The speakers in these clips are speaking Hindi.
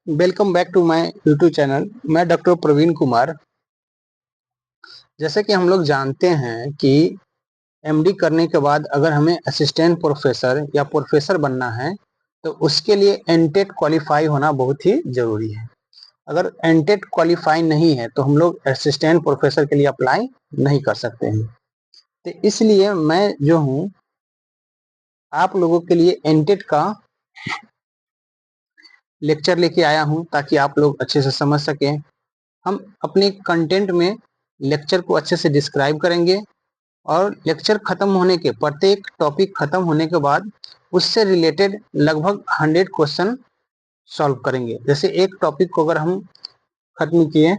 Welcome back to my YouTube channel. मैं डॉक्टर प्रवीण कुमार। जैसे कि हम लोग जानते हैं कि एमडी करने के बाद अगर हमें असिस्टेंट प्रोफेसर या प्रोफेसर बनना है तो उसके लिए एनटेट क्वालिफाई होना बहुत ही ज़रूरी है। अगर एनटेट क्वालिफाई नहीं है तो हम लोग असिस्टेंट प्रोफेसर के लिए अप्लाई नहीं कर सकते हैं। तो इसलिए मैं जो हूँ आप लोगों के लिए एनटेट का लेक्चर लेके आया हूँ ताकि आप लोग अच्छे से समझ सकें। हम अपने कंटेंट में लेक्चर को अच्छे से डिस्क्राइब करेंगे और लेक्चर खत्म होने के प्रत्येक टॉपिक खत्म होने के बाद उससे रिलेटेड लगभग 100 क्वेश्चन सॉल्व करेंगे। जैसे एक टॉपिक को अगर हम खत्म किए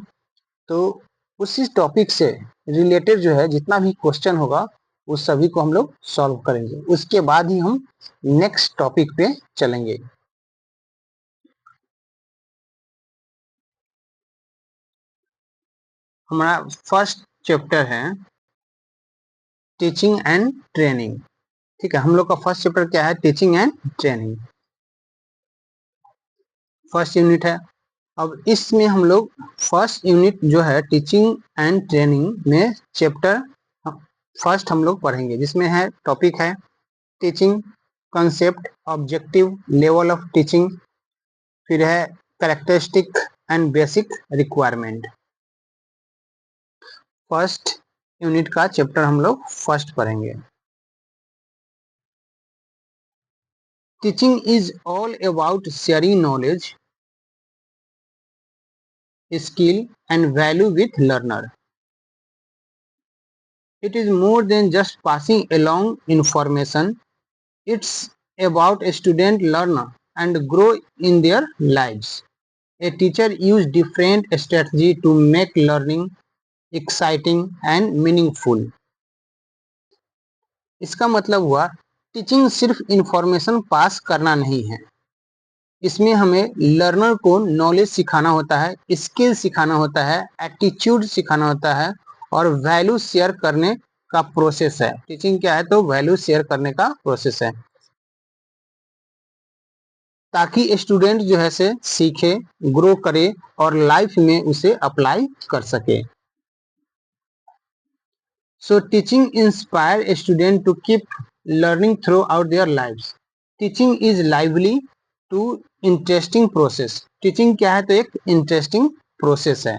तो उसी टॉपिक से रिलेटेड जो है जितना भी क्वेश्चन होगा उस सभी को हम लोग सॉल्व करेंगे। उसके बाद ही हम नेक्स्ट टॉपिक पे चलेंगे। हमारा फर्स्ट चैप्टर है टीचिंग एंड ट्रेनिंग। ठीक है, हम लोग का फर्स्ट चैप्टर क्या है? Teaching and training, first unit है। अब इसमें हम लोग फर्स्ट यूनिट जो है टीचिंग एंड ट्रेनिंग में चैप्टर फर्स्ट हम लोग पढ़ेंगे, जिसमें है टॉपिक है teaching, concept, objective, level of teaching, फिर है characteristic and basic requirement. First unit का चैप्टर हम लोग फर्स्ट पढ़ेंगे। Teaching is all about sharing knowledge, skill and value with learner. It is more than just passing along information. It's about a student learn and grow in their lives. A teacher use different strategy to make learning exciting and meaningful. इसका मतलब हुआ टीचिंग सिर्फ इंफॉर्मेशन पास करना नहीं है, इसमें हमें लर्नर को नॉलेज सिखाना होता है, स्किल सिखाना होता है, एटीट्यूड सिखाना होता है और वैल्यू शेयर करने का प्रोसेस है। टीचिंग क्या है? तो वैल्यू शेयर करने का प्रोसेस है, ताकि स्टूडेंट जो है से सीखे, ग्रो करे और लाइफ में उसे अप्लाई कर सके। So teaching inspire student to keep learning throughout their lifes. Teaching is lively to interesting process. Teaching क्या है? तो एक इंटरेस्टिंग प्रोसेस है।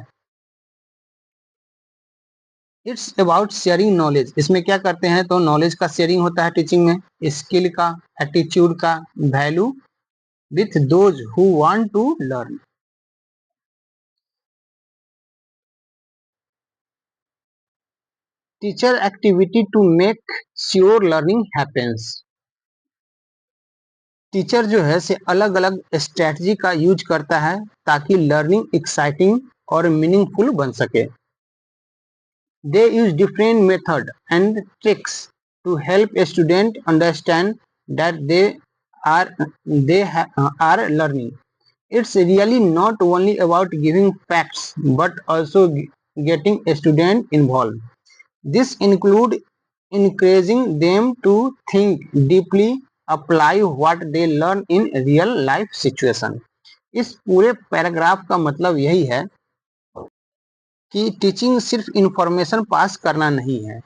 It's about sharing knowledge. इसमें क्या करते हैं? तो नॉलेज का शेयरिंग होता है टीचिंग में, स्किल का, एटीट्यूड का, value with those who want to learn. Teacher activity to make sure learning happens. Teacher जो है से अलग अलग स्ट्रेटजी का यूज करता है ताकि लर्निंग एक्साइटिंग और मीनिंगफुल बन सके। They use different method and tricks to help a student understand that are are learning. It's really not only about giving facts but also getting a student involved. This include encouraging them to think deeply, apply what they learn in real life situation. इस पूरे पैराग्राफ का मतलब यही है कि टीचिंग सिर्फ इंफॉर्मेशन पास करना नहीं है,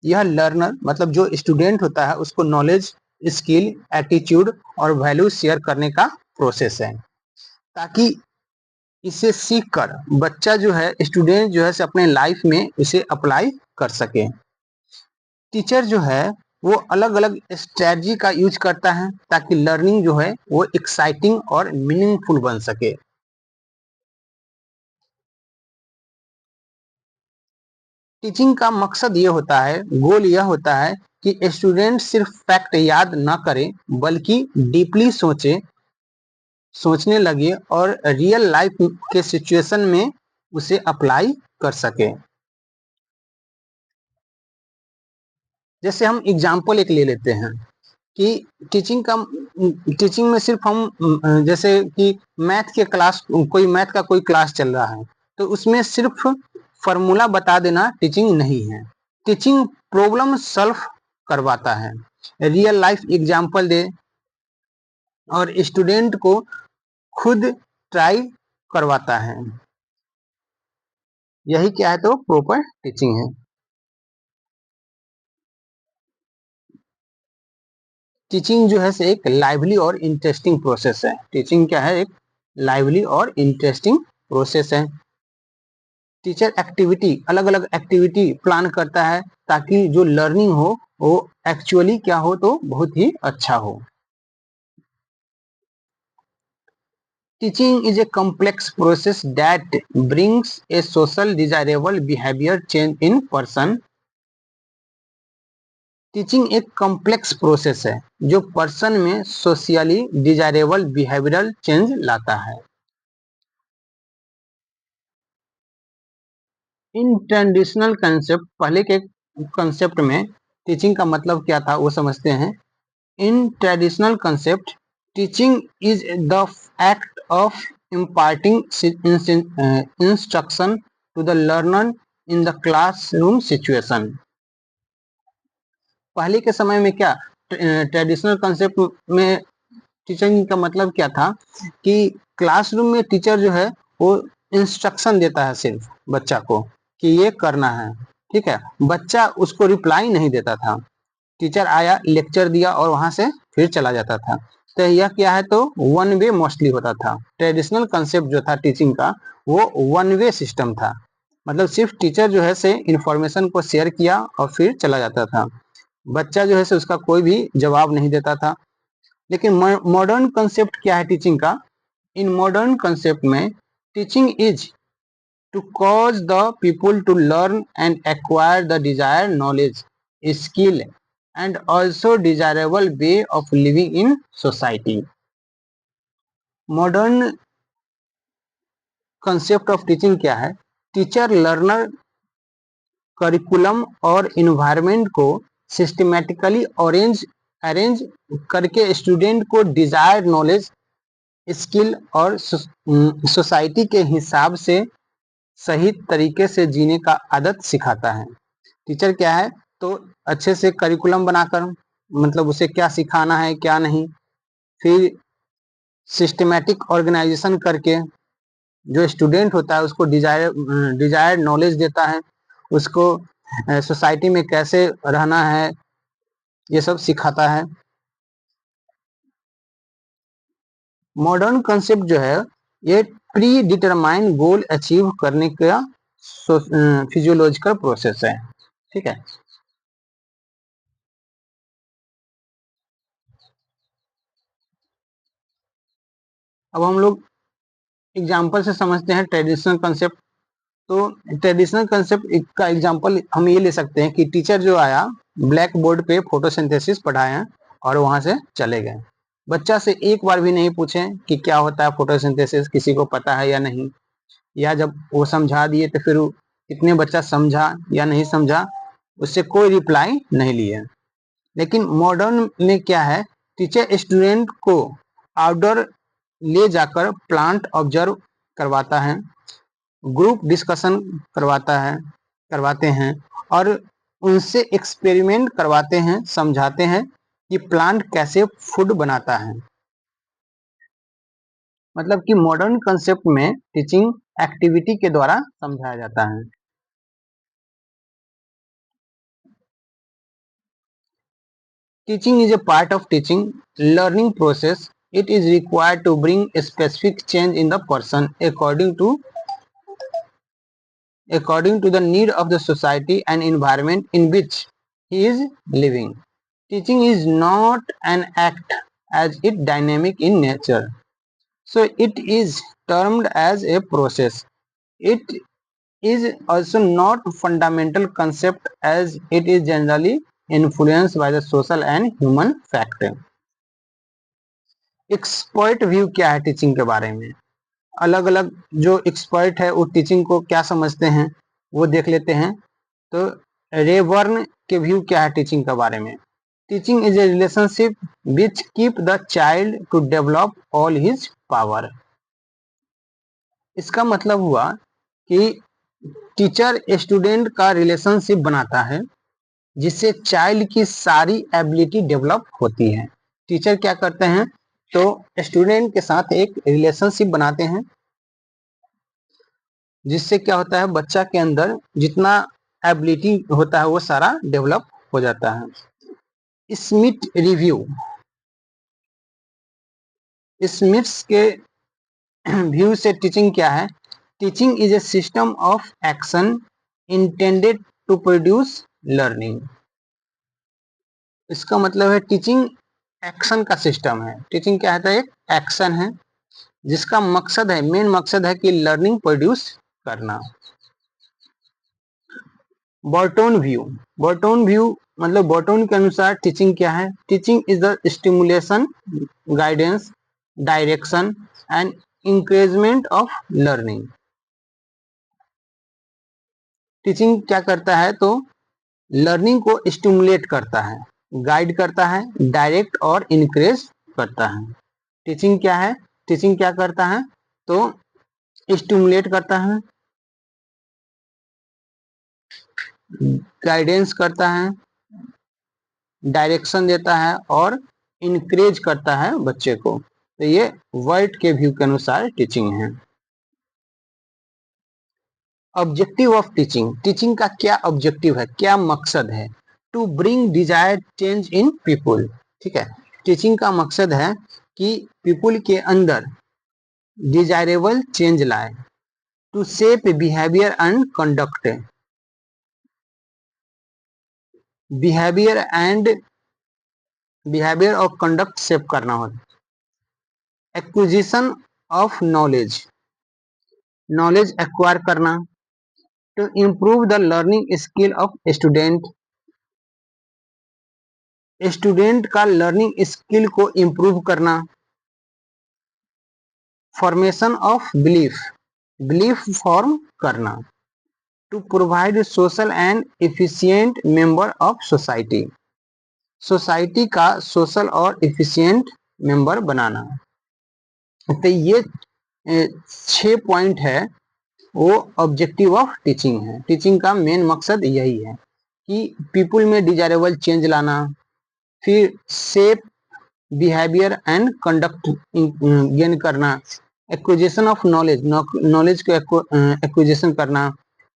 यह लर्नर मतलब जो स्टूडेंट होता है उसको नॉलेज, स्किल, एटीट्यूड और वैल्यू शेयर करने का प्रोसेस है, ताकि इसे सीख कर बच्चा जो है, स्टूडेंट जो है से अपने लाइफ में इसे अप्लाई कर सके। टीचर जो है वो अलग अलग स्ट्रेटजी का यूज करता है ताकि लर्निंग जो है वो एक्साइटिंग और मीनिंगफुल बन सके। टीचिंग का मकसद ये होता है, गोल यह होता है कि स्टूडेंट सिर्फ फैक्ट याद ना करे बल्कि डीपली सोचने लगे और रियल लाइफ के सिचुएशन में उसे अप्लाई कर सके। जैसे हम एग्जाम्पल एक ले लेते हैं कि टीचिंग में सिर्फ हम जैसे कि मैथ के क्लास, कोई क्लास चल रहा है तो उसमें सिर्फ फॉर्मूला बता देना टीचिंग नहीं है। टीचिंग प्रॉब्लम सॉल्व करवाता है, रियल लाइफ एग्जाम्पल दे और स्टूडेंट को खुद ट्राई करवाता है। यही क्या है तो प्रॉपर टीचिंग है। टीचिंग जो है से एक लाइवली और इंटरेस्टिंग प्रोसेस है। टीचिंग क्या है, एक लाइवली और इंटरेस्टिंग प्रोसेस है। टीचर एक्टिविटी, अलग अलग एक्टिविटी प्लान करता है ताकि जो लर्निंग हो वो एक्चुअली क्या हो तो बहुत ही अच्छा हो। Teaching is a complex process that brings a social desirable behavior change in person. Teaching एक कॉम्प्लेक्स प्रोसेस है जो पर्सन में सोशली डिजायरेबल बिहेवियरल चेंज लाता है। इन ट्रेडिशनल कंसेप्ट, पहले के कंसेप्ट में टीचिंग का मतलब क्या था वो समझते हैं। In traditional concept, teaching is the act of imparting instruction to the learner in the classroom situation. पहले के समय में क्या ट्रेडिशनल कंसेप्ट में टीचिंग का मतलब क्या था कि क्लासरूम में टीचर जो है वो इंस्ट्रक्शन देता है सिर्फ बच्चा को कि ये करना है, ठीक है। बच्चा उसको रिप्लाई नहीं देता था। टीचर आया, लेक्चर दिया और वहां से फिर चला जाता था। तो यह क्या है तो वन वे मोस्टली होता था। ट्रेडिशनल कंसेप्ट जो था टीचिंग का वो वन वे सिस्टम था। मतलब सिर्फ टीचर जो है से इंफॉर्मेशन को शेयर किया और फिर चला जाता था। बच्चा जो है से उसका कोई भी जवाब नहीं देता था। लेकिन मॉडर्न कंसेप्ट क्या है टीचिंग का? इन मॉडर्न कंसेप्ट में teaching is to cause the people to learn and acquire the desired knowledge, skill and also desirable way of living in society. Modern concept of teaching क्या है? टीचर लर्नर करिकुलम और इन्वायरमेंट को सिस्टमेटिकली अरेंज करके स्टूडेंट को डिजायर्ड नॉलेज, स्किल और सोसाइटी के हिसाब से सही तरीके से जीने का आदत सिखाता है। टीचर क्या है तो अच्छे से करिकुलम बनाकर, मतलब उसे क्या सिखाना है क्या नहीं, फिर सिस्टमेटिक ऑर्गेनाइजेशन करके जो स्टूडेंट होता है उसको डिजायर्ड नॉलेज देता है, उसको सोसाइटी में कैसे रहना है ये सब सिखाता है। मॉडर्न कंसेप्ट जो है ये प्री डिटरमाइंड गोल अचीव करने का फिजियोलॉजिकल प्रोसेस है, ठीक है। अब हम लोग एग्जाम्पल से समझते हैं ट्रेडिशनल कंसेप्ट। तो ट्रेडिशनल कंसेप्ट का एग्जाम्पल हम ये ले सकते हैं कि टीचर जो आया, ब्लैक बोर्ड पे फोटोसिंथेसिस पढ़ाया और वहां से चले गए। बच्चा से एक बार भी नहीं पूछे कि क्या होता है फोटोसिंथेसिस, किसी को पता है या नहीं, या जब वो समझा दिए तो फिर कितने बच्चा समझा या नहीं समझा, उससे कोई रिप्लाई नहीं लिए। लेकिन मॉडर्न में क्या है, टीचर स्टूडेंट को आउटडोर ले जाकर प्लांट ऑब्जर्व करवाता है, ग्रुप डिस्कशन करवाते हैं और उनसे एक्सपेरिमेंट करवाते हैं, समझाते हैं कि प्लांट कैसे फूड बनाता है। मतलब कि मॉडर्न कंसेप्ट में टीचिंग एक्टिविटी के द्वारा समझाया जाता है। Teaching is a part of teaching learning process. It is required to bring a specific change in the person according to the need of the society and environment in which he is living. Teaching is not an act as it dynamic in nature. So it is termed as a process. It is also not fundamental concept as it is generally influenced by the social and human factor. Expert view क्या है टीचिंग के बारे में? अलग अलग जो एक्सपर्ट है वो टीचिंग को क्या समझते हैं वो देख लेते हैं। तो रेबर्न के व्यू क्या है टीचिंग के बारे में? Teaching is a relationship which keep the child to develop all his power. इसका मतलब हुआ कि टीचर स्टूडेंट का रिलेशनशिप बनाता है जिससे चाइल्ड की सारी एबिलिटी डेवलप होती है। टीचर क्या करते हैं, तो स्टूडेंट के साथ एक रिलेशनशिप बनाते हैं, जिससे क्या होता है, बच्चा के अंदर जितना एबिलिटी होता है वो सारा डेवलप हो जाता है। स्मिथ रिव्यू, स्मिथ्स के व्यू से टीचिंग क्या है? Teaching is a system of action intended to produce learning. इसका मतलब है टीचिंग एक्शन का सिस्टम है। टीचिंग क्या है? एक एक्शन है जिसका मकसद है, मेन मकसद है कि लर्निंग प्रोड्यूस करना। बॉर्टन व्यू, बॉर्टन व्यू मतलब बॉर्टन के अनुसार टीचिंग क्या है? Teaching is the stimulation, guidance, direction and encouragement of learning. Teaching क्या करता है? तो लर्निंग को स्टिमुलेट करता है, गाइड करता है, डायरेक्ट और इनकरेज करता है। टीचिंग क्या है? टीचिंग क्या करता है? तो स्टिमुलेट करता है, गाइडेंस करता है, डायरेक्शन देता है और इनकरेज करता है बच्चे को। तो ये वर्ड के व्यू के अनुसार टीचिंग है। ऑब्जेक्टिव ऑफ टीचिंग, टीचिंग का क्या ऑब्जेक्टिव है, क्या मकसद है? To bring desired change in people. ठीक है, टीचिंग का मकसद है कि पीपुल के अंदर डिजायरेबल चेंज लाए। To shape behaviour and conduct, behaviour और कंडक्ट शेप करना होता है। Acquisition of knowledge, knowledge acquire करना। To improve the learning skill of student, student का लर्निंग स्किल को इम्प्रूव करना। Formation of belief, belief form करना। To provide social and efficient member of society, society का सोशल और इफिशिएंट मेंबर बनाना। तो ये 6 पॉइंट है, वो ऑब्जेक्टिव ऑफ टीचिंग है। टीचिंग का मेन मकसद यही है कि पीपुल में डिजायरेबल चेंज लाना, फिर shape behaviour and conduct gain करना, एक्विजिशन ऑफ नॉलेज, नॉलेज को एक्विजिशन करना।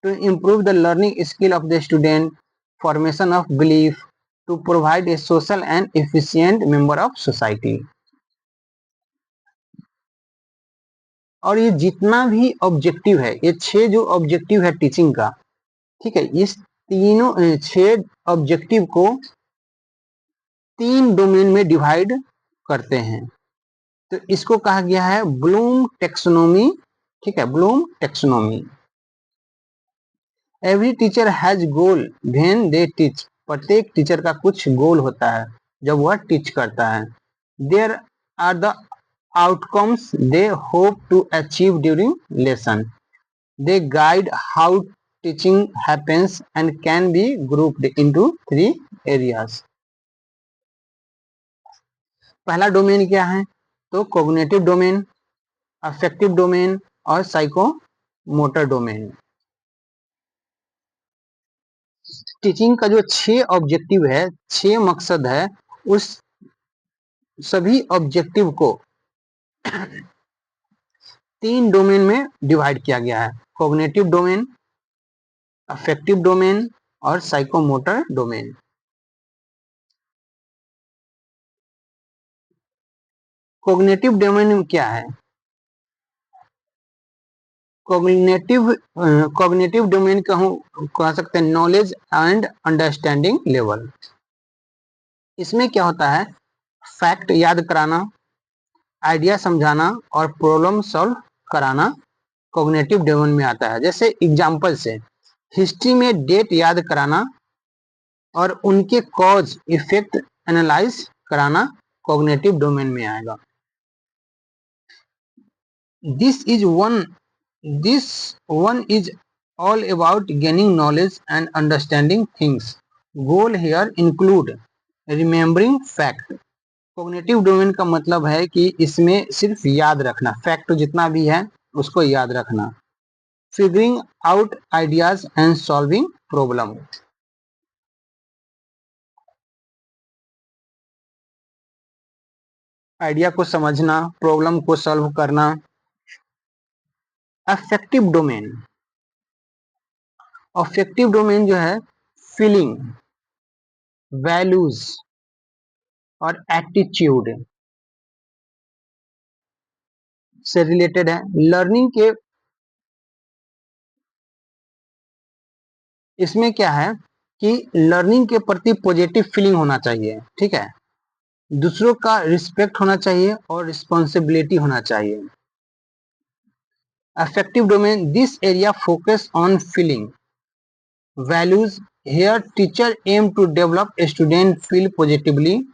To improve the learning skill of the student, formation of belief, to provide a social and efficient member of society. और ये जितना भी ऑब्जेक्टिव है, ये 6 जो ऑब्जेक्टिव है टीचिंग का, ठीक है, इस तीनों 6 ऑब्जेक्टिव को 3 डोमेन में डिवाइड करते हैं। तो इसको कहा गया है ब्लूम टेक्सोनोमी। ठीक है, Bloom taxonomy. Every teacher has goal when they teach, प्रत्येक टीचर का कुछ गोल होता है जब वह टीच करता है। There are the outcomes they hope to achieve during lesson, they guide how teaching happens and can be grouped into 3 areas. पहला डोमेन क्या है? तो कॉग्निटिव डोमेन, अफेक्टिव डोमेन और साइको मोटर डोमेन। टीचिंग का जो 6 ऑब्जेक्टिव है, 6 मकसद है, उस सभी ऑब्जेक्टिव को 3 डोमेन में डिवाइड किया गया है, कॉग्निटिव डोमेन, अफेक्टिव डोमेन और साइकोमोटर डोमेन। कॉग्निटिव डोमेन क्या है? कॉग्निटिव डोमेन कह सकते हैं नॉलेज एंड अंडरस्टैंडिंग लेवल। इसमें क्या होता है? फैक्ट याद कराना, आइडिया समझाना और प्रॉब्लम सॉल्व कराना कॉग्निटिव डोमेन में आता है। जैसे एग्जांपल से हिस्ट्री में डेट याद कराना और उनके कॉज इफेक्ट एनालाइज कराना कॉग्निटिव डोमेन में आएगा। This one is all about gaining knowledge and understanding things. Goal here include remembering fact. Cognitive domain का मतलब है कि इसमें सिर्फ याद रखना, फैक्ट जितना भी है उसको याद रखना। Figuring out ideas and solving problem. Idea को समझना, प्रॉब्लम को सॉल्व करना। अफेक्टिव डोमेन, अफेक्टिव डोमेन जो है फीलिंग, वैल्यूज और एटीट्यूड से रिलेटेड है। लर्निंग के इसमें क्या है कि लर्निंग के प्रति पॉजिटिव फीलिंग होना चाहिए, ठीक है, दूसरों का रिस्पेक्ट होना चाहिए और रिस्पॉन्सिबिलिटी होना चाहिए। Affective domain, this area focus on feeling, values. Here teacher aim to develop a student feel positively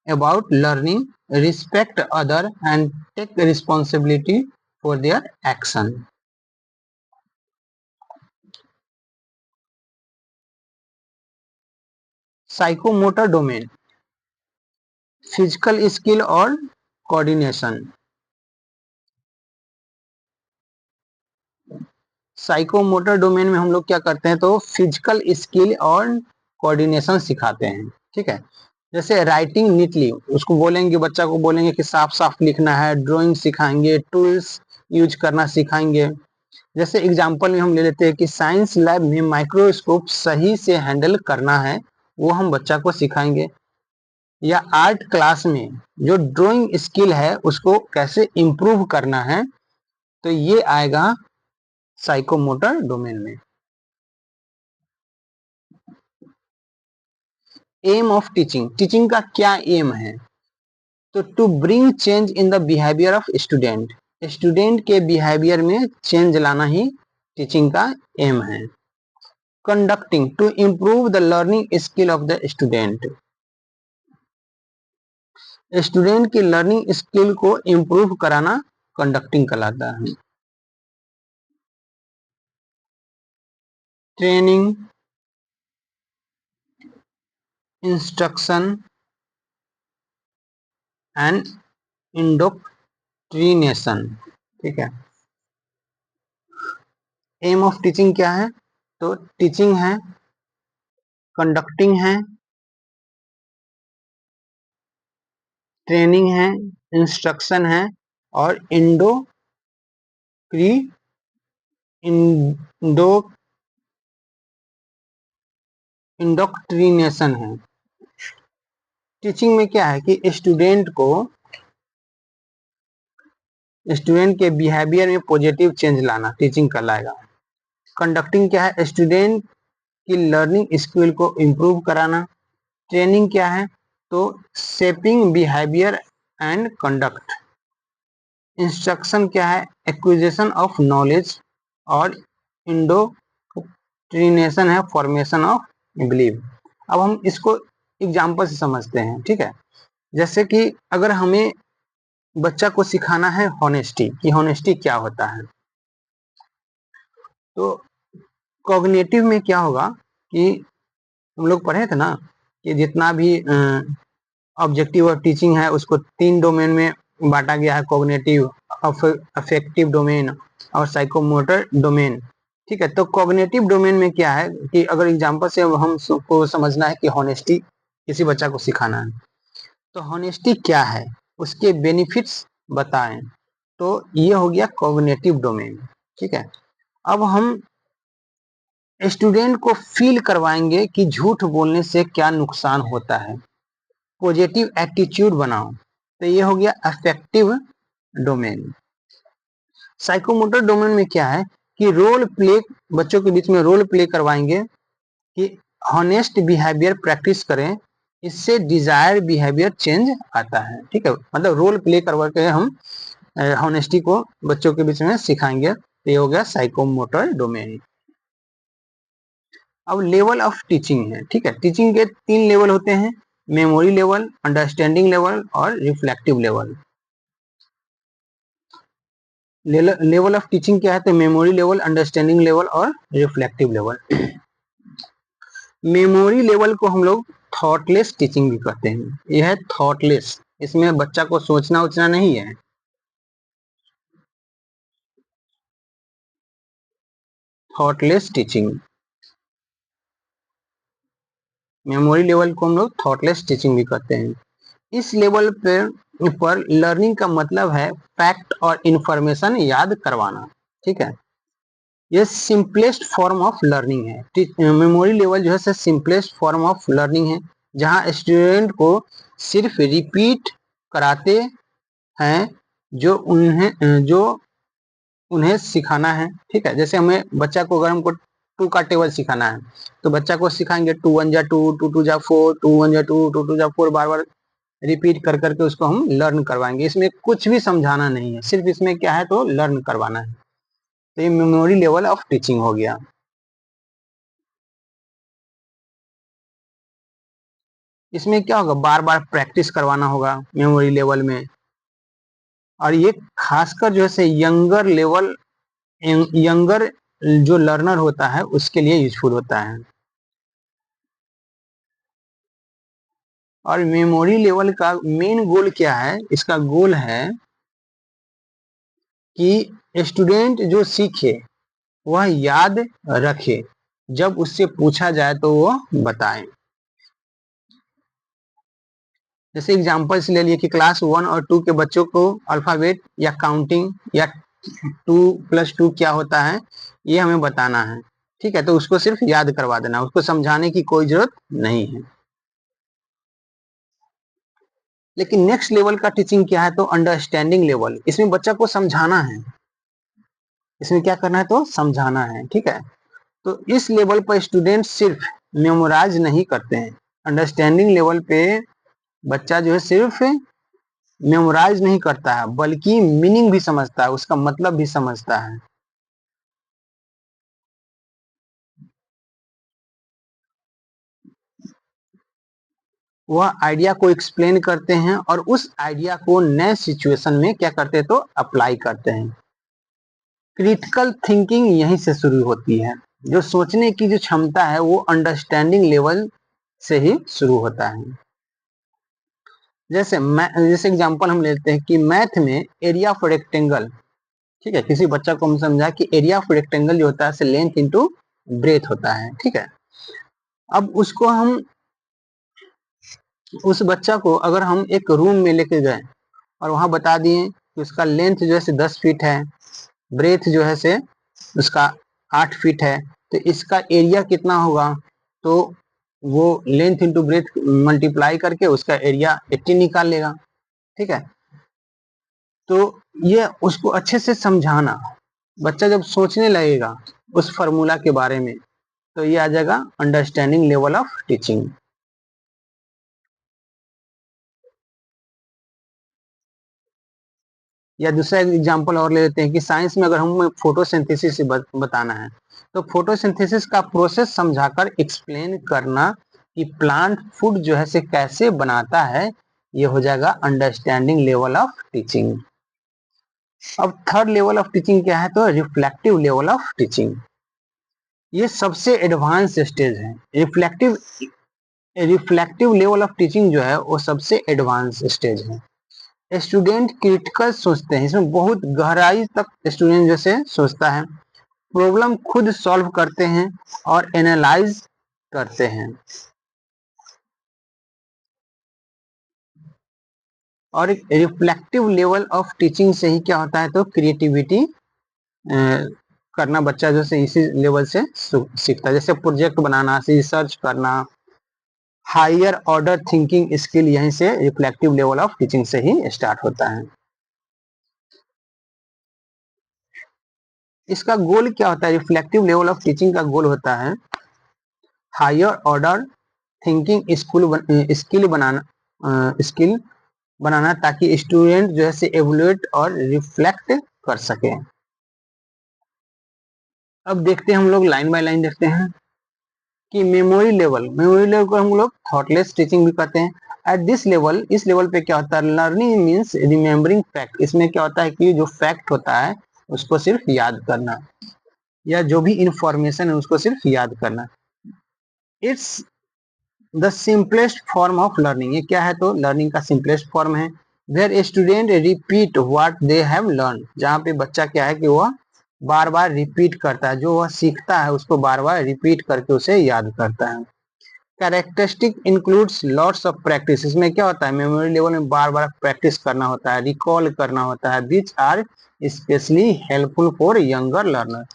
about learning, respect other and take responsibility for their action. Psychomotor domain, physical skill और कोऑर्डिनेशन। साइकोमोटर डोमेन में हम लोग क्या करते हैं, तो फिजिकल स्किल और कोऑर्डिनेशन सिखाते हैं, ठीक है। जैसे राइटिंग नीटली, उसको बोलेंगे, बच्चा को बोलेंगे कि साफ साफ लिखना है, ड्राइंग सिखाएंगे, टूल्स यूज करना सिखाएंगे। जैसे एग्जाम्पल में हम ले लेते हैं कि साइंस लैब में माइक्रोस्कोप सही से हैंडल करना है, वो हम बच्चा को सिखाएंगे। या आर्ट क्लास में जो ड्राइंग स्किल है उसको कैसे इम्प्रूव करना है, तो ये आएगा साइकोमोटर डोमेन में। एम ऑफ टीचिंग, टीचिंग का क्या एम है, तो to bring change in the behaviour of student, student के बिहेवियर में चेंज लाना ही टीचिंग का एम है। Conducting, to improve the learning skill of the student, student की लर्निंग स्किल को इम्प्रूव कराना कंडक्टिंग कहलाता है। ट्रेनिंग, इंस्ट्रक्शन एंड इंडोक्ट्रिनेशन, ठीक है। एम ऑफ टीचिंग क्या है, तो टीचिंग है, कंडक्टिंग है, ट्रेनिंग है, इंस्ट्रक्शन है और इंडो इंडोक्ट्रिनेशन है। टीचिंग में क्या है कि स्टूडेंट के बिहेवियर में पॉजिटिव चेंज लाना टीचिंग कहलाएगा। कंडक्टिंग क्या है, स्टूडेंट की लर्निंग स्किल को इम्प्रूव कराना। ट्रेनिंग क्या है, तो shaping behaviour and conduct. Instruction क्या है, एक्विजिशन ऑफ नॉलेज और इंडोक्ट्रिनेशन है फॉर्मेशन ऑफ बिलीव। अब हम इसको एग्जाम्पल से समझते हैं, ठीक है। जैसे कि अगर हमें बच्चा को सिखाना है हॉनेस्टी, कि हॉनेस्टी क्या होता है, तो कॉग्निटिव में क्या होगा कि हम लोग पढ़े थे ना कि जितना भी ऑब्जेक्टिव और टीचिंग है उसको 3 डोमेन में बांटा गया है, कॉग्निटिव, अफेक्टिव डोमेन और साइकोमोटर डोमेन, ठीक है। तो कॉग्निटिव डोमेन में क्या है कि अगर एग्जांपल से हम को समझना है कि हॉनेस्टी किसी बच्चा को सिखाना है, तो हॉनेस्टी क्या है, उसके बेनिफिट्स बताएं, तो ये हो गया कॉग्निटिव डोमेन, ठीक है। अब हम स्टूडेंट को फील करवाएंगे कि झूठ बोलने से क्या नुकसान होता है, पॉजिटिव एटीट्यूड बनाओ, तो ये हो गया अफेक्टिव डोमेन। साइकोमोटर डोमेन में क्या है कि रोल प्ले, बच्चों के बीच में रोल प्ले करवाएंगे कि हॉनेस्ट बिहेवियर प्रैक्टिस करें, इससे डिजायर बिहेवियर चेंज आता है, ठीक है। मतलब रोल प्ले करवा के हम हॉनेस्टी को बच्चों के बीच में सिखाएंगे, तो ये हो गया साइकोमोटर डोमेन। अब लेवल ऑफ टीचिंग है, ठीक है। टीचिंग के 3 लेवल होते हैं, मेमोरी लेवल, अंडरस्टैंडिंग लेवल और reflective level. Level of teaching क्या है, तो मेमोरी लेवल, अंडरस्टैंडिंग लेवल और रिफ्लेक्टिव लेवल। मेमोरी लेवल को हम लोग थॉटलेस टीचिंग भी कहते हैं, यह है थॉटलेस, इसमें बच्चा को सोचना उचना नहीं है। थॉटलेस टीचिंग, मेमोरी लेवल को हम लोग थॉटलेस टीचिंग भी कहते हैं। इस लेवल पे ऊपर लर्निंग का मतलब है फैक्ट और इंफॉर्मेशन याद करवाना, ठीक है। ये सिंपलेस्ट फॉर्म ऑफ लर्निंग है। मेमोरी लेवल जो है सिंपलेस्ट फॉर्म ऑफ लर्निंग है, जहां स्टूडेंट को सिर्फ रिपीट कराते हैं जो उन्हें सिखाना है, ठीक है। जैसे हमें बच्चा को अगर हमको टू का टेबल सिखाना है तो बच्चा को सिखाएंगे 2 1 जा 2, 2 2 जा 4, 2 1 जा 2, 2 2 जा 4, बार बार रिपीट कर करके उसको हम लर्न करवाएंगे। इसमें कुछ भी समझाना नहीं है, सिर्फ इसमें क्या है तो लर्न करवाना है। तो ये मेमोरी लेवल ऑफ टीचिंग हो गया। इसमें क्या होगा, बार बार प्रैक्टिस करवाना होगा मेमोरी लेवल में, और ये खासकर जो है यंगर जो लर्नर होता है उसके लिए यूजफुल होता है। और मेमोरी लेवल का मेन गोल क्या है, इसका गोल है कि स्टूडेंट जो सीखे वह याद रखे, जब उससे पूछा जाए तो वो बताए। जैसे एग्जांपल्स ले लिए कि क्लास 1 और 2 के बच्चों को अल्फाबेट या काउंटिंग या 2 + 2 क्या होता है ये हमें बताना है, ठीक है। तो उसको सिर्फ याद करवा देना, उसको समझाने की कोई जरूरत नहीं है। लेकिन नेक्स्ट लेवल का टीचिंग क्या है तो अंडरस्टैंडिंग लेवल। इसमें बच्चा को समझाना है, इसमें क्या करना है तो समझाना है, ठीक है। तो इस लेवल पर स्टूडेंट सिर्फ मेमोराइज नहीं करते हैं। अंडरस्टैंडिंग लेवल पे बच्चा जो है सिर्फ मेमोराइज नहीं करता है बल्कि मीनिंग भी समझता है, उसका मतलब भी समझता है। वह आइडिया को एक्सप्लेन करते हैं और उस आइडिया को नए सिचुएशन में क्या करते हैं तो अप्लाई करते हैं। क्रिटिकल थिंकिंग यहीं से शुरू होती है। जो सोचने की जो क्षमता है वो अंडरस्टैंडिंग लेवल से ही शुरू होता है। जैसे एग्जांपल हम लेते हैं कि मैथ में एरिया ऑफ रेक्टेंगल, ठीक है। किसी बच्चा को हम समझा कि एरिया ऑफ रेक्टेंगल जो होता है लेंथ इंटू ब्रेथ होता है, ठीक है। अब उसको हम उस बच्चा को अगर हम एक रूम में लेके गए और वहां बता दिए कि उसका लेंथ जो है 10 फीट है, ब्रेथ जो है उसका 8 फीट है, तो इसका एरिया कितना होगा, तो वो लेंथ इंटू ब्रेथ मल्टीप्लाई करके उसका एरिया 80 निकाल लेगा, ठीक है। तो ये उसको अच्छे से समझाना, बच्चा जब सोचने लगेगा उस फॉर्मूला के बारे में तो ये आ जाएगा अंडरस्टैंडिंग लेवल ऑफ टीचिंग। या दूसरा एग्जांपल और ले लेते हैं कि साइंस में अगर हम फोटोसिंथेसिस बताना है तो फोटोसिंथेसिस का प्रोसेस समझाकर एक्सप्लेन करना कि प्लांट फूड जो है से कैसे बनाता है, ये हो जाएगा अंडरस्टैंडिंग लेवल ऑफ टीचिंग। अब थर्ड लेवल ऑफ टीचिंग क्या है तो रिफ्लेक्टिव लेवल ऑफ टीचिंग। ये सबसे एडवांस स्टेज है। रिफ्लेक्टिव लेवल ऑफ टीचिंग जो है वो सबसे एडवांस स्टेज है। स्टूडेंट क्रिटिकल सोचते हैं, इसमें बहुत गहराई तक स्टूडेंट जैसे सोचता है, प्रॉब्लम खुद सॉल्व करते हैं और एनालाइज करते हैं। और एक रिफ्लेक्टिव लेवल ऑफ टीचिंग से ही क्या होता है तो क्रिएटिविटी करना बच्चा जो से इसी लेवल से सीखता है। जैसे प्रोजेक्ट बनाना, रिसर्च करना, हायर ऑर्डर थिंकिंग स्किल यहीं से रिफ्लेक्टिव लेवल ऑफ टीचिंग से ही स्टार्ट होता है। इसका गोल क्या होता है, रिफ्लेक्टिव लेवल ऑफ टीचिंग का गोल होता है हायर ऑर्डर थिंकिंग स्किल बनाना ताकि स्टूडेंट जो है से एवल्यूएट और रिफ्लेक्ट कर सके। अब देखते हैं हम लोग लाइन बाय लाइन देखते हैं कि मेमोरी लेवल को हम लोग थॉटलेस टीचिंग भी कहते हैं। एट दिस लेवल, इस लेवल पे क्या होता है, लर्निंग मीन्स रिमेम्बरिंग फैक्ट। इसमें क्या होता है कि जो फैक्ट होता है उसको सिर्फ याद करना, या जो भी इंफॉर्मेशन है उसको सिर्फ याद करना। It's the simplest form of learning. ये क्या है तो लर्निंग का सिंपलेस्ट फॉर्म है। Where student repeat what they have learn, जहाँ पे बच्चा क्या है कि वह बार बार रिपीट करता है, जो वह सीखता है उसको बार बार रिपीट करके उसे याद करता है। Characteristic includes lots of practice. इसमें क्या होता है, मेमोरी लेवल में बार बार प्रैक्टिस करना होता है, रिकॉल करना होता है, which are specially helpful for younger learner.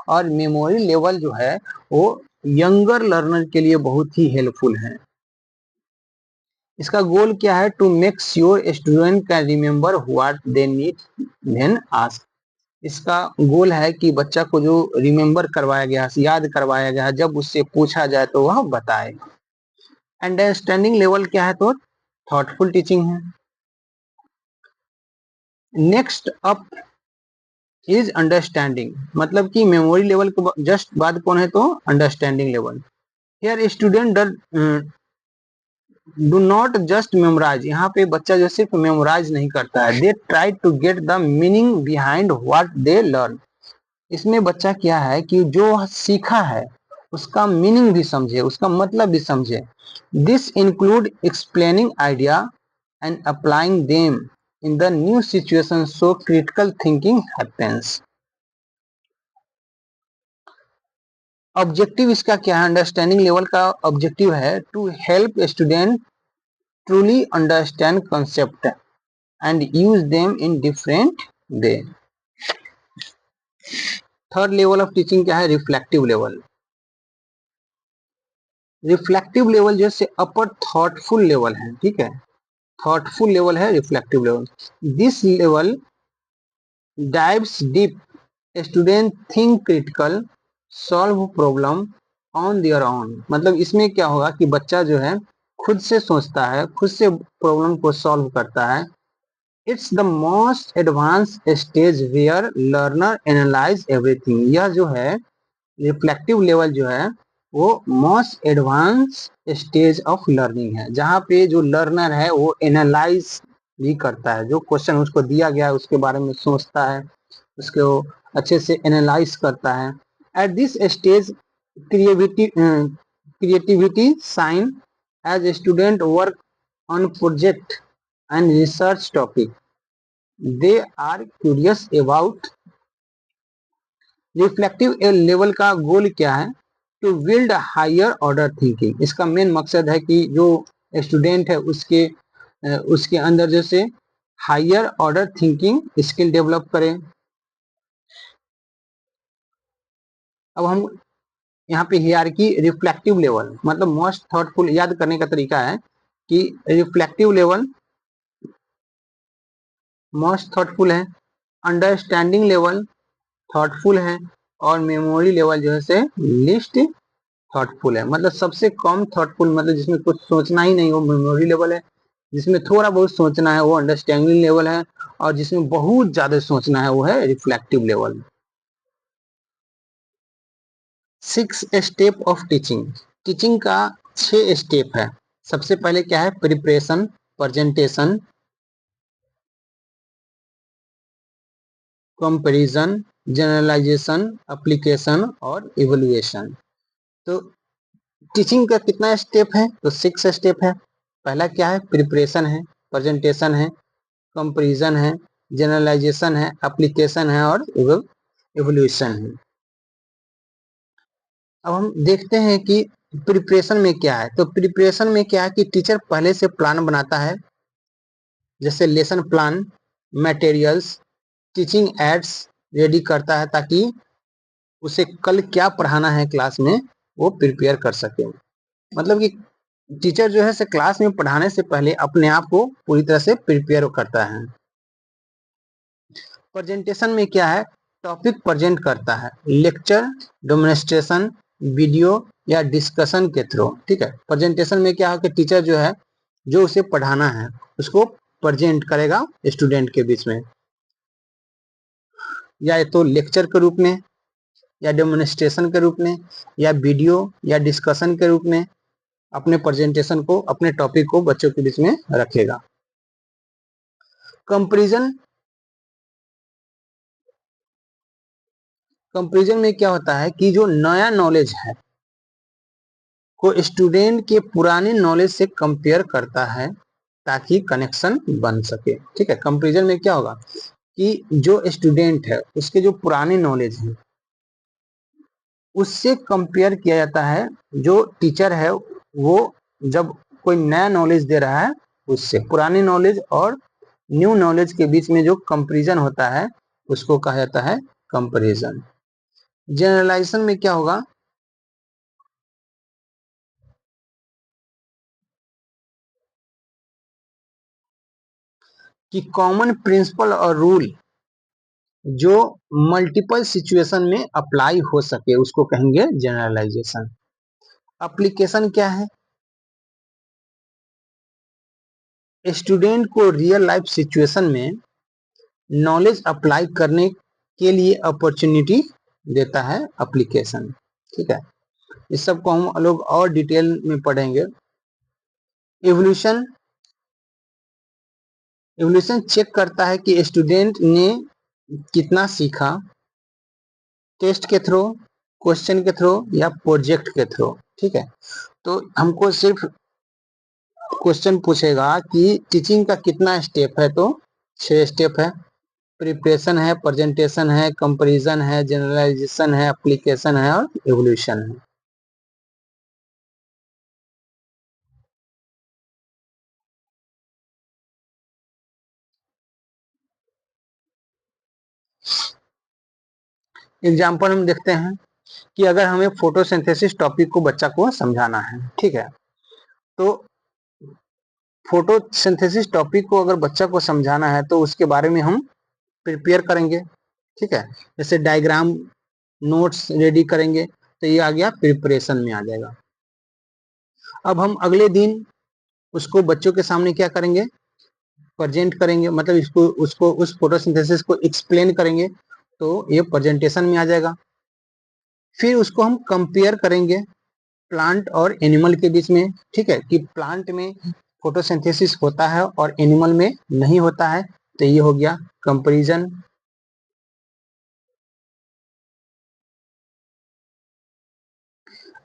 और मेमोरी लेवल जो है वो यंगर लर्नर के लिए बहुत ही हेल्पफुल है। इसका गोल क्या है, to make sure student can remember what they need when asked. इसका गोल है कि बच्चा को जो रिमेम्बर करवाया गया, याद करवाया गया, जब उससे पूछा जाए तो वह बताए। अंडरस्टैंडिंग लेवल क्या है, तो थॉटफुल टीचिंग है। नेक्स्ट अप इज अंडरस्टैंडिंग, मतलब कि मेमोरी लेवल के जस्ट बाद कौन है, तो understanding level. Here student do not just memorise, यहाँ पे बच्चा जो सिर्फ मेमोराइज नहीं करता है, they try to get the meaning behind what they learn. इसमें बच्चा क्या है कि जो सीखा है उसका मीनिंग भी समझे, उसका मतलब भी समझे। This include explaining idea and applying them in the new situation, so critical thinking happens. Objective इसका क्या है, अंडरस्टैंडिंग लेवल का ऑब्जेक्टिव है to help student truly understand concept and use them in different way. Third level of teaching क्या है, रिफ्लेक्टिव लेवल। रिफ्लेक्टिव लेवल जैसे अपर थॉटफुल लेवल है, ठीक है, थॉटफुल लेवल है reflective level. This level dives deep, student think critical, solve problem on their own. मतलब इसमें क्या होगा कि बच्चा जो है खुद से सोचता है, खुद से प्रॉब्लम को सॉल्व करता है। It's the most advance stage where learner analyse everything. यह जो है रिफ्लेक्टिव लेवल जो है वो most advance stage of learning है, जहाँ पे जो लर्नर है वो एनालाइज भी करता है, जो क्वेश्चन उसको दिया गया है उसके बारे में सोचता है, उसको अच्छे से एनालाइज करता है। At this stage creativity shine as student work on project and research topic, they are curious about. Reflective level का गोल क्या है, to build higher order thinking. इसका मेन मकसद है कि जो स्टूडेंट है उसके अंदर जैसे higher order thinking skill develop करें। अब हम यहाँ पे हियरार्की रिफ्लेक्टिव लेवल मतलब मोस्ट थॉटफुल, याद करने का तरीका है कि रिफ्लेक्टिव लेवल मोस्ट थॉटफुल है, अंडरस्टैंडिंग लेवल थॉटफुल है, और मेमोरी लेवल जो है से लिस्ट थॉटफुल है। मतलब सबसे कम थॉटफुल, मतलब जिसमें कुछ सोचना ही नहीं वो मेमोरी लेवल है, जिसमें थोड़ा बहुत सोचना है वो अंडरस्टैंडिंग लेवल है, और जिसमें बहुत ज्यादा सोचना है वो है reflective level. 6 step of teaching. Teaching का 6 स्टेप है। सबसे पहले क्या है, preparation, presentation, comparison, generalisation, application और इवैल्यूएशन। तो टीचिंग का कितना स्टेप है, तो 6 स्टेप है। पहला क्या है, प्रिपरेशन है, प्रेजेंटेशन है, कंपैरिजन है, जनरलाइजेशन है, एप्लीकेशन है और इवैल्यूएशन है। अब हम देखते हैं कि प्रिपरेशन में क्या है। तो प्रिपरेशन में क्या है कि टीचर पहले से प्लान बनाता है, जैसे lesson plan, materials, teaching ads ready करता है ताकि उसे कल क्या पढ़ाना है क्लास में वो प्रिपेयर कर सके। मतलब कि टीचर जो है से क्लास में पढ़ाने से पहले अपने आप को पूरी तरह से प्रिपेयर करता है। प्रेजेंटेशन में क्या है, टॉपिक प्रेजेंट करता है, लेक्चर, डेमोन्स्ट्रेशन, वीडियो या डिस्कशन के थ्रू। ठीक है, प्रेजेंटेशन में क्या है कि टीचर जो है जो उसे पढ़ाना है उसको प्रेजेंट करेगा स्टूडेंट के बीच में, या तो लेक्चर के रूप में, या डेमोन्स्ट्रेशन के रूप में, या वीडियो या डिस्कशन के रूप में अपने प्रेजेंटेशन को, अपने टॉपिक को बच्चों के बीच में रखेगा। कंपैरिजन, कंपैरिजन में क्या होता है कि जो नया नॉलेज है को स्टूडेंट के पुराने नॉलेज से कंपेयर करता है ताकि कनेक्शन बन सके। ठीक है, कंपैरिजन में क्या होगा कि जो स्टूडेंट है उसके जो पुराने नॉलेज है उससे कंपेयर किया जाता है जो टीचर है वो जब कोई नया नॉलेज दे रहा है उससे, पुरानी नॉलेज और न्यू नॉलेज के बीच में जो कंपैरिजन होता है उसको कहा जाता है कंपैरिजन। जनरलाइजेशन में क्या होगा कि कॉमन प्रिंसिपल और रूल जो मल्टीपल सिचुएशन में अप्लाई हो सके उसको कहेंगे जनरलाइजेशन। एप्लीकेशन क्या है? स्टूडेंट को रियल लाइफ सिचुएशन में नॉलेज अप्लाई करने के लिए अपॉर्चुनिटी देता है एप्लीकेशन। ठीक है, इस सब को हम लोग और डिटेल में पढ़ेंगे। इवोल्यूशन, इवोल्यूशन चेक करता है कि स्टूडेंट ने कितना सीखा, टेस्ट के थ्रू, क्वेश्चन के थ्रू या प्रोजेक्ट के थ्रू। ठीक है, तो हमको सिर्फ क्वेश्चन पूछेगा कि टीचिंग का कितना स्टेप है, तो 6 स्टेप है। प्रिपरेशन है, प्रेजेंटेशन है, कंपैरिजन है, जनरलाइजेशन है, एप्लीकेशन है और इवोल्यूशन है। एग्जाम्पल हम देखते हैं कि अगर हमें फोटोसिंथेसिस टॉपिक को बच्चा को समझाना है, ठीक है, तो फोटोसिंथेसिस टॉपिक को अगर बच्चा को समझाना है तो उसके बारे में हम प्रिपेयर करेंगे। ठीक है, जैसे डायग्राम, नोट्स रेडी करेंगे, तो ये आ गया प्रिपरेशन में आ जाएगा। अब हम अगले दिन उसको बच्चों के सामने क्या करेंगे, प्रेजेंट करेंगे, मतलब इसको उसको उस फोटोसिंथेसिस को एक्सप्लेन करेंगे, तो ये प्रेजेंटेशन में आ जाएगा। फिर उसको हम कंपेयर करेंगे प्लांट और एनिमल के बीच में। ठीक है, कि प्लांट में फोटोसिंथेसिस होता है और एनिमल में नहीं होता है, तो ये हो गया कंपैरिजन।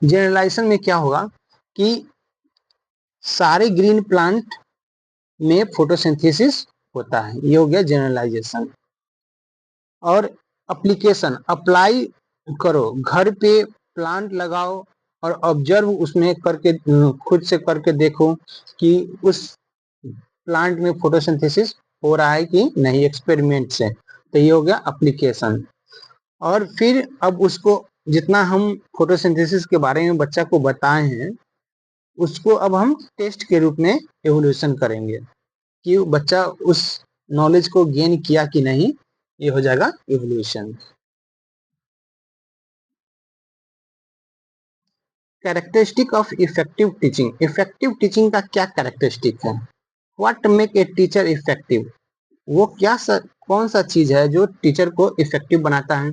जनरलाइजेशन में क्या होगा कि सारे ग्रीन प्लांट में फोटोसिंथेसिस होता है, ये हो गया जनरलाइजेशन। और एप्लीकेशन, अप्लाई करो, घर पे प्लांट लगाओ और ऑब्जर्व उसमें करके, खुद से करके देखो कि उस प्लांट में फोटोसिंथेसिस हो रहा है कि नहीं, एक्सपेरिमेंट से। तो ये हो गया एप्लीकेशन। और फिर अब उसको जितना हम फोटोसिंथेसिस के बारे में बच्चा को बताए हैं उसको अब हम टेस्ट के रूप में एवोल्यूशन करेंगे कि बच्चा उस नॉलेज को गेन किया कि नहीं, ये हो जाएगा evolution. Characteristic of effective teaching, effective teaching का क्या कैरेक्टरिस्टिक है? What make a teacher effective, वो कौन सा चीज है जो टीचर को इफेक्टिव बनाता है?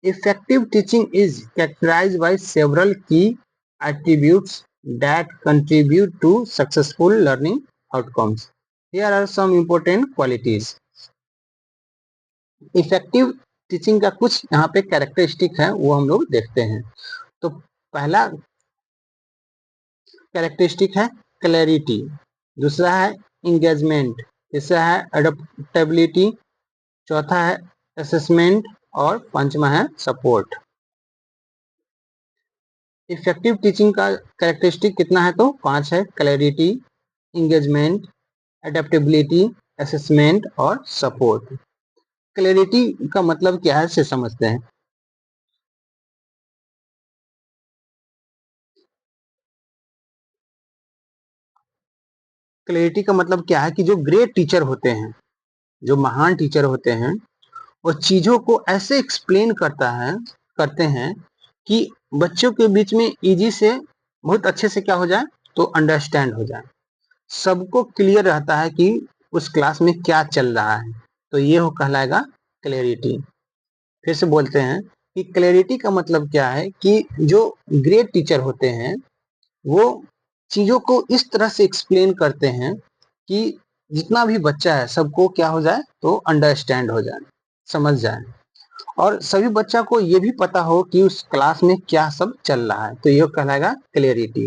Effective teaching is characterised by several key attributes that contribute to successful learning outcomes. Here are some important qualities. Effective teaching का कुछ यहाँ पे कैरेक्टरिस्टिक है, वो हम लोग देखते हैं। तो पहला कैरेक्टरिस्टिक है क्लैरिटी, दूसरा है इंगेजमेंट, तीसरा है अडोप्टेबिलिटी, चौथा है असेसमेंट और पांचवा है सपोर्ट। इफेक्टिव टीचिंग का कैरेक्टरिस्टिक कितना है, तो 5 है, क्लैरिटी, इंगेजमेंट, अडेप्टेबिलिटी, असेसमेंट और सपोर्ट। क्लैरिटी का मतलब क्या है से समझते हैं। क्लैरिटी का मतलब क्या है कि जो ग्रेट टीचर होते हैं, जो महान टीचर होते हैं, वो चीजों को ऐसे एक्सप्लेन करते हैं कि बच्चों के बीच में इजी से, बहुत अच्छे से क्या हो जाए, तो अंडरस्टैंड हो जाए, सबको क्लियर रहता है कि उस क्लास में क्या चल रहा है, तो ये हो कहलाएगा क्लैरिटी। फिर से बोलते हैं कि क्लैरिटी का मतलब क्या है कि जो ग्रेट टीचर होते हैं वो चीजों को इस तरह से एक्सप्लेन करते हैं कि जितना भी बच्चा है सबको क्या हो जाए, तो अंडरस्टैंड हो जाए, समझ जाए, और सभी बच्चा को ये भी पता हो कि उस क्लास में क्या सब चल रहा है, तो ये कहलाएगा क्लैरिटी।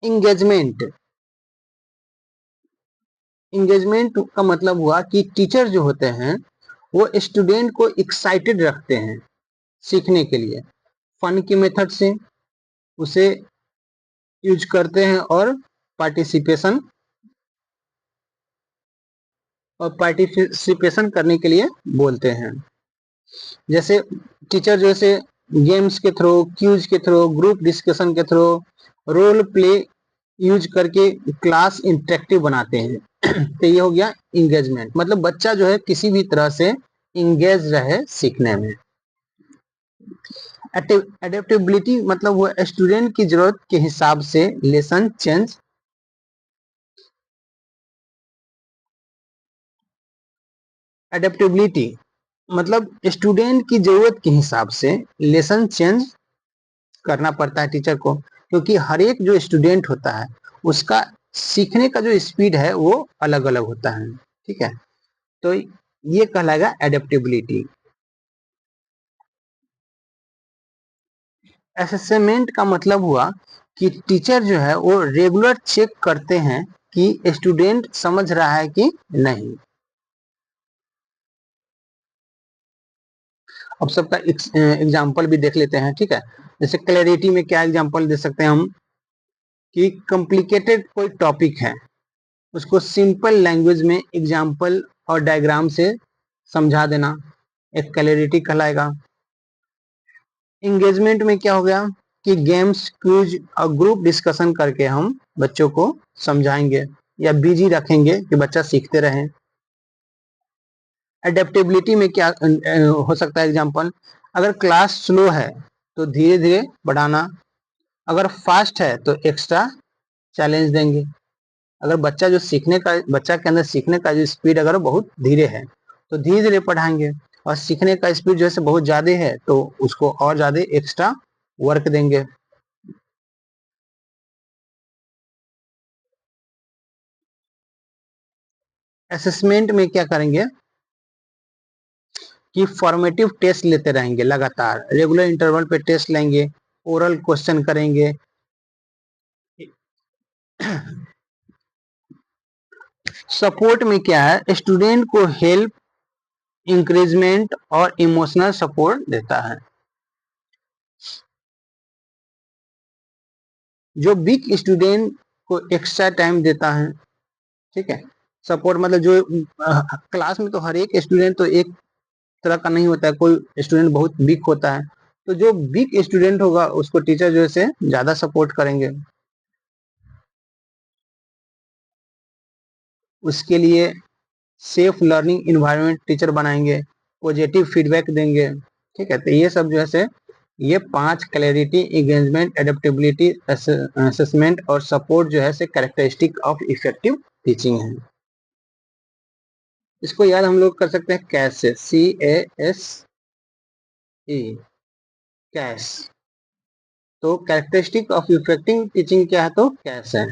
इंगेजमेंट, इंगेजमेंट का मतलब हुआ कि टीचर जो होते हैं वो स्टूडेंट को एक्साइटेड रखते हैं सीखने के लिए, फन की मेथड से उसे यूज करते हैं और पार्टिसिपेशन करने के लिए बोलते हैं। जैसे टीचर जैसे गेम्स के थ्रू, क्यूज के थ्रू, ग्रुप डिस्कशन के थ्रू, रोल प्ले यूज करके क्लास इंटरेक्टिव बनाते हैं। तो ये हो गया इंगेजमेंट, मतलब बच्चा जो है किसी भी तरह से इंगेज रहे सीखने में। एडेप्टेबिलिटी मतलब वो स्टूडेंट की जरूरत के हिसाब से लेसन चेंज एडेप्टेबिलिटी मतलब स्टूडेंट की जरूरत के हिसाब से लेसन चेंज करना पड़ता है टीचर को, क्योंकि हर एक जो स्टूडेंट होता है उसका सीखने का जो स्पीड है वो अलग अलग होता है। ठीक है, तो ये कहलाएगा एडेप्टेबिलिटी। असेसमेंट का मतलब हुआ कि टीचर जो है वो रेगुलर चेक करते हैं कि स्टूडेंट समझ रहा है कि नहीं। अब सबका एग्जाम्पल भी देख लेते हैं। ठीक है, जैसे क्लैरिटी में क्या एग्जाम्पल दे सकते हैं हम कि कॉम्प्लिकेटेड कोई टॉपिक है उसको सिंपल लैंग्वेज में एग्जाम्पल और डायग्राम से समझा देना एक क्लैरिटी कहलाएगा। इंगेजमेंट में क्या हो गया कि गेम्स, क्विज और ग्रुप डिस्कशन करके हम बच्चों को समझाएंगे या बिजी रखेंगे कि बच्चा सीखते रहे। एडेप्टेबिलिटी में क्या हो सकता है एग्जाम्पल, अगर क्लास स्लो है तो धीरे धीरे बढ़ाना, अगर फास्ट है तो एक्स्ट्रा चैलेंज देंगे। अगर बच्चा के अंदर सीखने का जो स्पीड अगर बहुत धीरे है तो धीरे धीरे पढ़ाएंगे, और सीखने का स्पीड जैसे बहुत ज्यादा है तो उसको और ज्यादा एक्स्ट्रा वर्क देंगे। असेसमेंट में क्या करेंगे कि फॉर्मेटिव टेस्ट लेते रहेंगे, लगातार रेगुलर इंटरवल पे टेस्ट लेंगे, ओरल क्वेश्चन करेंगे। सपोर्ट में क्या है, स्टूडेंट को हेल्प, इंकरेजमेंट और इमोशनल सपोर्ट देता है। जो वीक स्टूडेंट को एक्स्ट्रा टाइम देता है। ठीक है, सपोर्ट मतलब जो क्लास में तो हर एक स्टूडेंट तो एक तरह का नहीं होता है, कोई स्टूडेंट बहुत वीक होता है, तो जो वीक स्टूडेंट होगा उसको टीचर जो है ज्यादा सपोर्ट करेंगे, उसके लिए सेफ लर्निंग इन्वायरमेंट टीचर बनाएंगे, पॉजिटिव फीडबैक देंगे। ठीक है, तो ये सब जो है ये 5 क्लैरिटी, एंगेजमेंट, एडेप्टेबिलिटी, असेसमेंट और सपोर्ट जो है कैरेक्टरिस्टिक ऑफ इफेक्टिव टीचिंग है। इसको याद हम लोग कर सकते हैं कैश से, CASE, कैश। तो कैरेक्टरिस्टिक ऑफ इफेक्टिव टीचिंग क्या है, तो कैश है।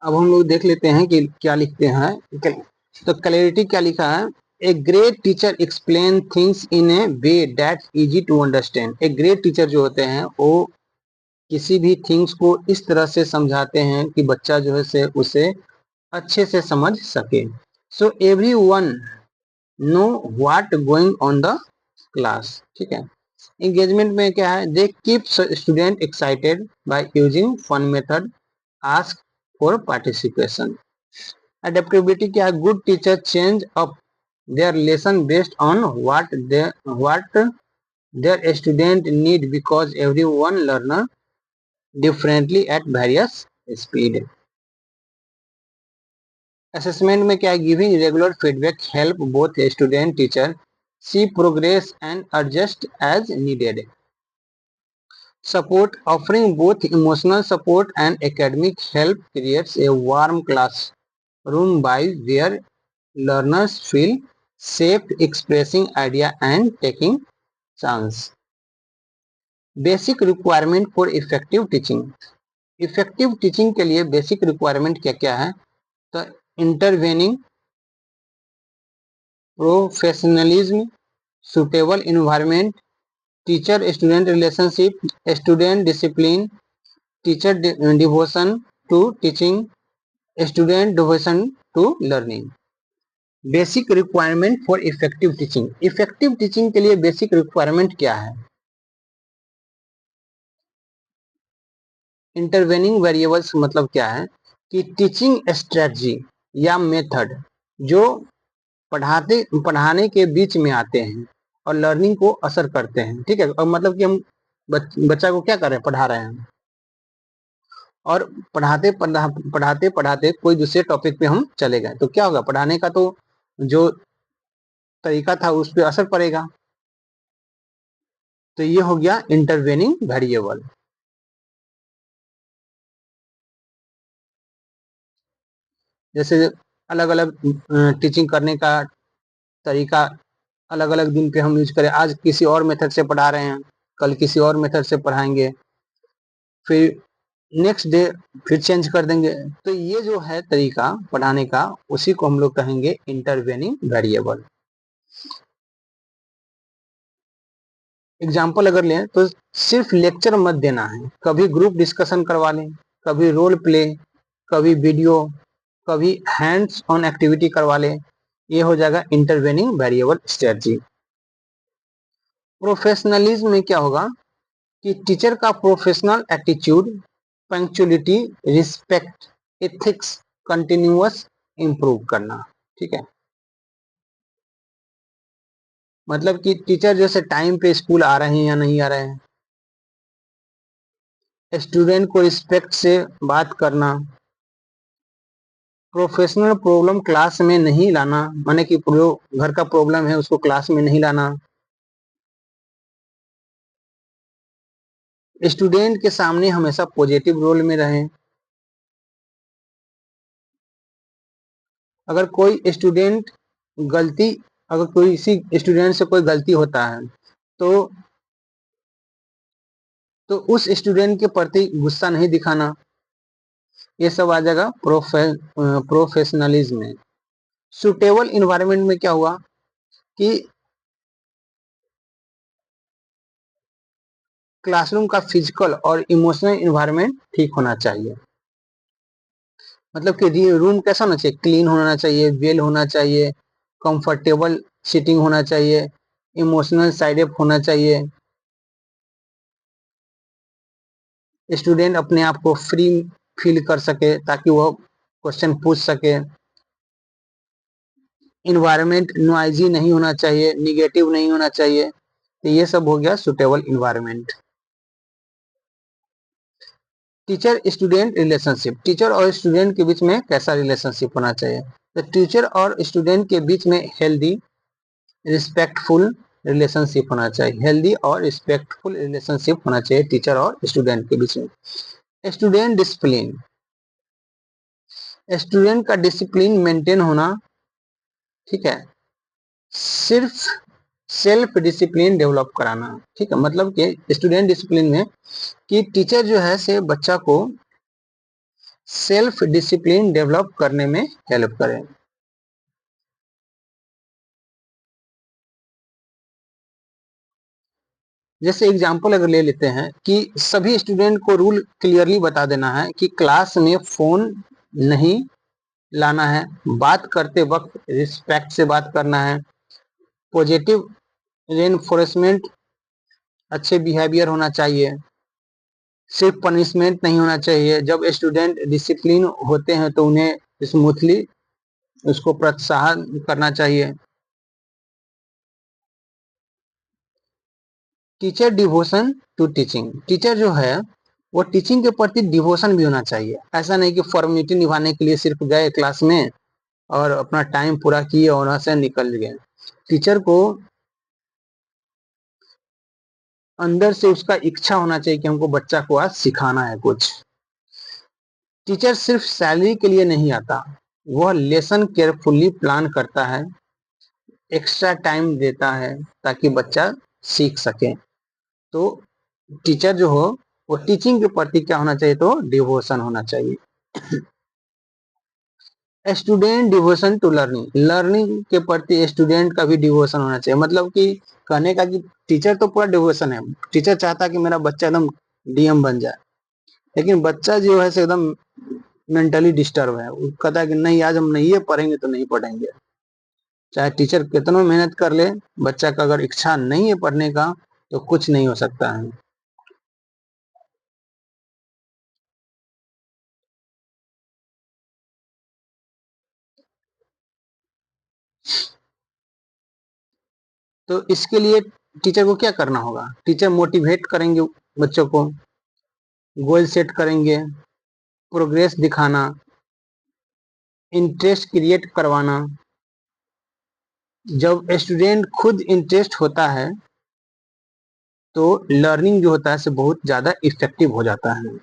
अब हम लोग देख लेते हैं कि क्या लिखते हैं। तो क्लैरिटी क्या लिखा है, a great teacher explain things in a way that easy to understand. एक ग्रेट टीचर जो होते हैं वो किसी भी थिंग्स को इस तरह से समझाते हैं कि बच्चा जो है से उसे अच्छे से समझ सके। So everyone know what going on the class. ठीक है, एंगेजमेंट में क्या है, they keep student excited by using fun method, ask for participation. Adaptability क्या है, good teacher change up their lesson based on what their student need because everyone learn differently at various speed. Assessment में क्या है, giving regular feedback help both student teacher see progress and adjust as needed. Support, offering both emotional support and academic help creates a warm classroom by where learners feel safe expressing idea and taking chance. Basic requirement for effective teaching. Effective teaching के लिए बेसिक रिक्वायरमेंट क्या क्या है, तो intervening, professionalism, suitable environment, teacher student relationship, student discipline, teacher devotion to teaching, student devotion to learning. Basic requirement for effective teaching. Effective teaching के लिए बेसिक रिक्वायरमेंट क्या है? इंटरवेनिंग वेरिएबल्स मतलब क्या है कि टीचिंग स्ट्रेटजी या मेथड जो पढ़ाने के बीच में आते हैं और लर्निंग को असर करते हैं। ठीक है, और मतलब कि हम बच्चा को क्या कर रहे हैं, पढ़ा रहे हैं, और पढ़ाते पढ़ाते कोई दूसरे टॉपिक पे हम चले गए तो क्या होगा, पढ़ाने का तो जो तरीका था उस पर असर पड़ेगा। तो ये हो गया इंटरवेनिंग वेरिएबल। जैसे अलग अलग टीचिंग करने का तरीका अलग अलग दिन पे हम यूज करें। आज किसी और मेथड से पढ़ा रहे हैं, कल किसी और मेथड से पढ़ाएंगे, फिर नेक्स्ट डे फिर चेंज कर देंगे। तो ये जो है तरीका पढ़ाने का, उसी को हम लोग कहेंगे इंटरवेनिंग वेरिएबल। एग्जाम्पल अगर लें तो सिर्फ लेक्चर मत देना है, कभी ग्रुप डिस्कशन करवा लें, कभी रोल प्ले, कभी वीडियो, कभी हैंड्स ऑन एक्टिविटी करवा लें। ये हो जाएगा इंटरवेनिंग वेरिएबल स्ट्रेटजी। प्रोफेशनलिज्म में क्या होगा कि टीचर का professional attitude, punctuality, respect, ethics, continuous improve करना। ठीक है, मतलब कि टीचर जैसे टाइम पे स्कूल आ रहे हैं या नहीं आ रहे हैं, स्टूडेंट को रिस्पेक्ट से बात करना, प्रोफेशनल प्रॉब्लम क्लास में नहीं लाना, माने कि घर का प्रॉब्लम है उसको क्लास में नहीं लाना, स्टूडेंट के सामने हमेशा पॉजिटिव रोल में रहें। अगर कोई स्टूडेंट गलती अगर कोई इसी स्टूडेंट से कोई गलती होता है तो उस स्टूडेंट के प्रति गुस्सा नहीं दिखाना। ये सब आ जाएगा प्रोफेशनलिज्म में। सुटेबल इन्वायरमेंट में क्या हुआ कि क्लासरूम का फिजिकल और इमोशनल इन्वायरमेंट ठीक होना चाहिए। मतलब कि रूम कैसा होना चाहिए, क्लीन होना चाहिए, वेल होना चाहिए, कंफर्टेबल सीटिंग होना चाहिए, इमोशनल साइड अप होना चाहिए, स्टूडेंट अपने आप को फ्री फील कर सके ताकि वह क्वेश्चन पूछ सके। इन्वायरमेंट नॉइजी नहीं होना चाहिए, निगेटिव नहीं होना चाहिए। तो ये सब हो गया suitable environment. Teacher student relationship, teacher और स्टूडेंट के बीच में कैसा रिलेशनशिप होना चाहिए? तो टीचर और स्टूडेंट के बीच में हेल्दी रिस्पेक्टफुल रिलेशनशिप होना चाहिए। हेल्दी और रिस्पेक्टफुल रिलेशनशिप होना चाहिए टीचर और स्टूडेंट के बीच में। स्टूडेंट डिसिप्लिन, स्टूडेंट का डिसिप्लिन मेंटेन होना। ठीक है, सिर्फ सेल्फ डिसिप्लिन डेवलप कराना। ठीक है, मतलब कि स्टूडेंट डिसिप्लिन में कि टीचर जो है से बच्चा को सेल्फ डिसिप्लिन डेवलप करने में हेल्प करें। जैसे एग्जाम्पल अगर ले लेते हैं कि सभी स्टूडेंट को रूल क्लियरली बता देना है कि क्लास में फोन नहीं लाना है, बात करते वक्त रिस्पेक्ट से बात करना है, पॉजिटिव रेनफोर्समेंट, अच्छे बिहेवियर होना चाहिए, सिर्फ पनिशमेंट नहीं होना चाहिए। जब स्टूडेंट डिसिप्लिन होते हैं तो उन्हें स्मूथली उसको प्रोत्साहन करना चाहिए। Teacher devotion to teaching, teacher जो है वो टीचिंग के प्रति डिवोशन भी होना चाहिए। ऐसा नहीं कि फॉर्मेलिटी निभाने के लिए सिर्फ गए क्लास में और अपना टाइम पूरा किए और वहां से निकल गए। टीचर को अंदर से उसका इच्छा होना चाहिए कि हमको बच्चा को आज सिखाना है कुछ। टीचर सिर्फ सैलरी के लिए नहीं आता, वह लेसन केयरफुली प्लान करता है, एक्स्ट्रा टाइम देता है ताकि बच्चा सीख सके। तो टीचर जो हो वो टीचिंग के प्रति क्या होना चाहिए, तो डिवोशन होना चाहिए। Student devotion to learning, learning के प्रति स्टूडेंट का भी डिवोशन होना चाहिए। मतलब कि कहने का कि टीचर तो पूरा डिवोशन है, टीचर चाहता है कि मेरा बच्चा एकदम डीएम बन जाए, लेकिन बच्चा जो है एकदम मेंटली डिस्टर्ब है, वो कहता है कि नहीं आज हम नहीं ये पढ़ेंगे तो नहीं पढ़ेंगे। चाहे टीचर कितना मेहनत कर ले, बच्चा का अगर इच्छा नहीं है पढ़ने का तो कुछ नहीं हो सकता है। तो इसके लिए टीचर को क्या करना होगा? टीचर मोटिवेट करेंगे बच्चों को, गोल सेट करेंगे, प्रोग्रेस दिखाना, इंटरेस्ट क्रिएट करवाना। जब स्टूडेंट खुद इंटरेस्ट होता है तो लर्निंग जो होता है से बहुत ज़्यादा इफेक्टिव हो जाता है।